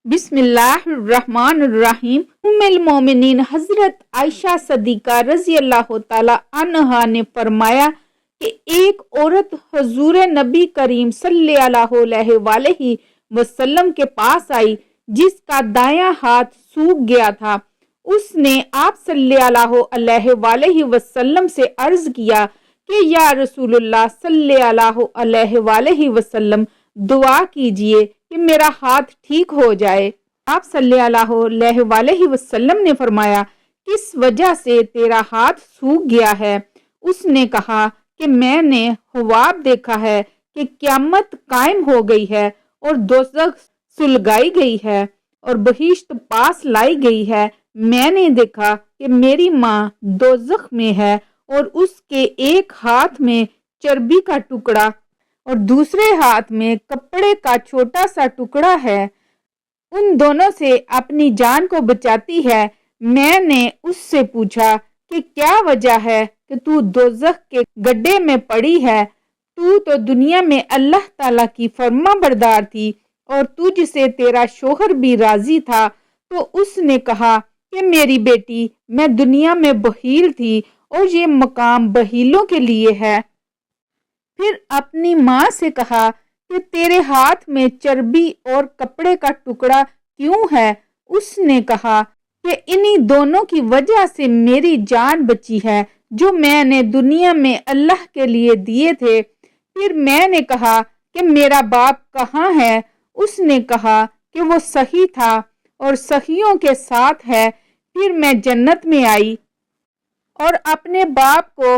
بسم اللہ الرحمن الرحیم۔ ام المومنین حضرت عائشہ صدیقہ رضی اللہ تعالی عنہا نے فرمایا کہ ایک عورت حضور نبی کریم صلی اللہ علیہ وآلہ وسلم کے پاس آئی جس کا دایاں ہاتھ سوکھ گیا تھا۔ اس نے آپ صلی اللہ علیہ وآلہ وسلم سے عرض کیا کہ یا رسول اللہ صلی اللہ علیہ وآلہ وسلم دعا کیجئے کہ میرا ہاتھ ٹھیک ہو جائے۔ آپ صلی اللہ علیہ وآلہ وسلم نے فرمایا کس وجہ سے تیرا ہاتھ سوکھ گیا ہے؟ اس نے کہا کہ میں نے خواب دیکھا ہے کہ قیامت قائم ہو گئی ہے اور دوزخ سلگائی گئی ہے اور بہشت پاس لائی گئی ہے۔ میں نے دیکھا کہ میری ماں دوزخ میں ہے اور اس کے ایک ہاتھ میں چربی کا ٹکڑا اور دوسرے ہاتھ میں کپڑے کا چھوٹا سا ٹکڑا ہے، ان دونوں سے اپنی جان کو بچاتی ہے۔ میں نے اس سے پوچھا کہ کیا وجہ ہے کہ تو دوزخ کے گڈھے میں پڑی ہے؟ تو دنیا میں اللہ تعالیٰ کی فرما بردار تھی اور تجھ سے تیرا شوہر بھی راضی تھا۔ تو اس نے کہا کہ میری بیٹی، میں دنیا میں بخیل تھی اور یہ مقام بخیلوں کے لیے ہے۔ پھر اپنی ماں سے کہا کہ تیرے ہاتھ میں چربی اور کپڑے کا ٹکڑا کیوں ہے؟ اس نے کہا کہ انہی دونوں کی وجہ سے میری جان بچی ہے جو میں نے دنیا میں اللہ کے لیے دیے تھے۔ پھر میں نے کہا کہ میرا باپ کہاں ہے؟ اس نے کہا کہ وہ صحیح تھا اور صحیحوں کے ساتھ ہے۔ پھر میں جنت میں آئی اور اپنے باپ کو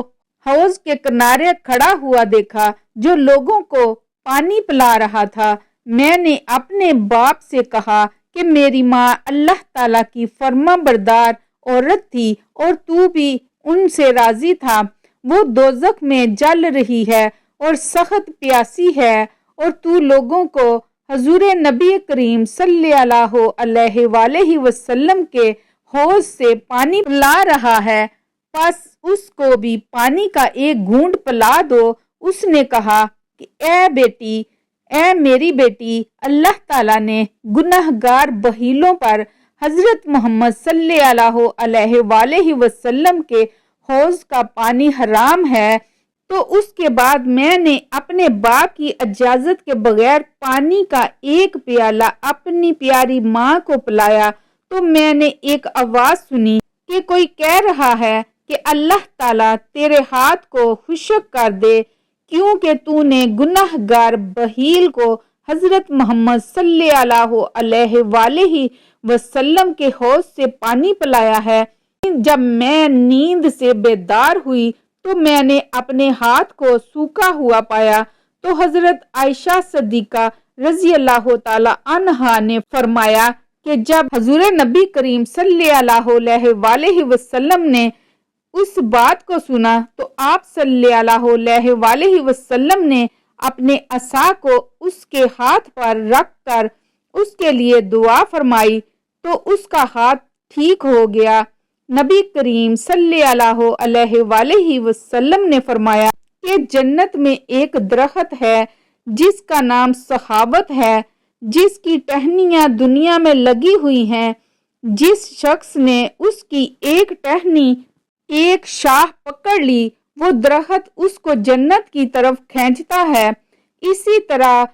حوض کے کنارے کھڑا ہوا دیکھا جو لوگوں کو پانی پلا رہا تھا۔ میں نے اپنے باپ سے کہا کہ میری ماں اللہ تعالیٰ کی فرما بردار عورت تھی اور تو بھی ان سے راضی تھا۔ وہ دوزخ میں جل رہی ہے اور سخت پیاسی ہے اور تو لوگوں کو حضور نبی کریم صلی اللہ علیہ وآلہ وسلم کے حوض سے پانی پلا رہا ہے، بس اس کو بھی پانی کا ایک گھونٹ پلا دو۔ اس نے کہا کہ اے میری بیٹی، اللہ تعالیٰ نے گناہگار بخیلوں پر حضرت محمد صلی اللہ علیہ وآلہ وسلم کے حوض کا پانی حرام ہے۔ تو اس کے بعد میں نے اپنے باپ کی اجازت کے بغیر پانی کا ایک پیالہ اپنی پیاری ماں کو پلایا تو میں نے ایک آواز سنی کہ کوئی کہہ رہا ہے کہ اللہ تعالیٰ تیرے ہاتھ کو خشک کر دے کیونکہ تو نے گناہگار بخیل کو حضرت محمد صلی اللہ علیہ وآلہ وسلم کے حوض سے پانی پلایا ہے۔ جب میں نیند سے بیدار ہوئی تو میں نے اپنے ہاتھ کو سوکھا ہوا پایا تو حضرت عائشہ صدیقہ رضی اللہ تعالی عنہا نے فرمایا کہ جب حضور نبی کریم صلی اللہ علیہ وآلہ وسلم نے اس بات کو سنا تو آپ صلی اللہ علیہ وآلہ وسلم نے اپنے عصا کو اس کے ہاتھ پر رکھ کر اس کے لیے دعا فرمائی تو اس کا ہاتھ ٹھیک ہو گیا۔ نبی کریم صلی اللہ علیہ وآلہ وسلم نے فرمایا کہ جنت میں ایک درخت ہے جس کا نام صحابت ہے، جس کی ٹہنیاں دنیا میں لگی ہوئی ہیں۔ جس شخص نے اس کی ایک ٹہنی ایک شاخ پکڑ لی وہ درخت اس کو جنت کی طرف کھینچتا ہے۔ اسی طرح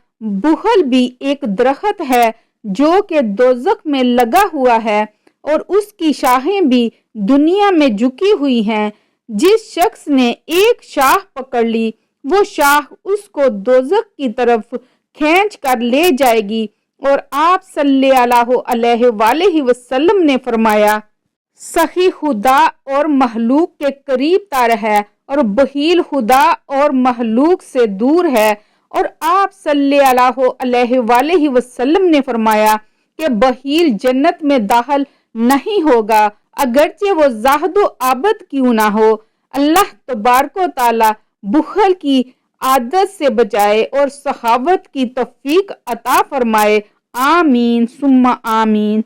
بخل بھی ایک درخت ہے جو کہ دوزخ میں لگا ہوا ہے اور اس کی شاخیں بھی دنیا میں جھکی ہوئی ہیں۔ جس شخص نے ایک شاخ پکڑ لی وہ شاخ اس کو دوزخ کی طرف کھینچ کر لے جائے گی۔ اور آپ صلی اللہ علیہ وآلہ وسلم نے فرمایا سخی خدا اور مخلوق کے قریب تر ہے اور بخیل خدا اور مخلوق سے دور ہے۔ اور آپ صلی اللہ علیہ وآلہ وسلم نے فرمایا کہ بخیل جنت میں داخل نہیں ہوگا اگرچہ وہ زاہد و عابد کیوں نہ ہو۔ اللہ تبارک و تعالی بخل کی عادت سے بچائے اور سخاوت کی توفیق عطا فرمائے۔ آمین ثم آمین۔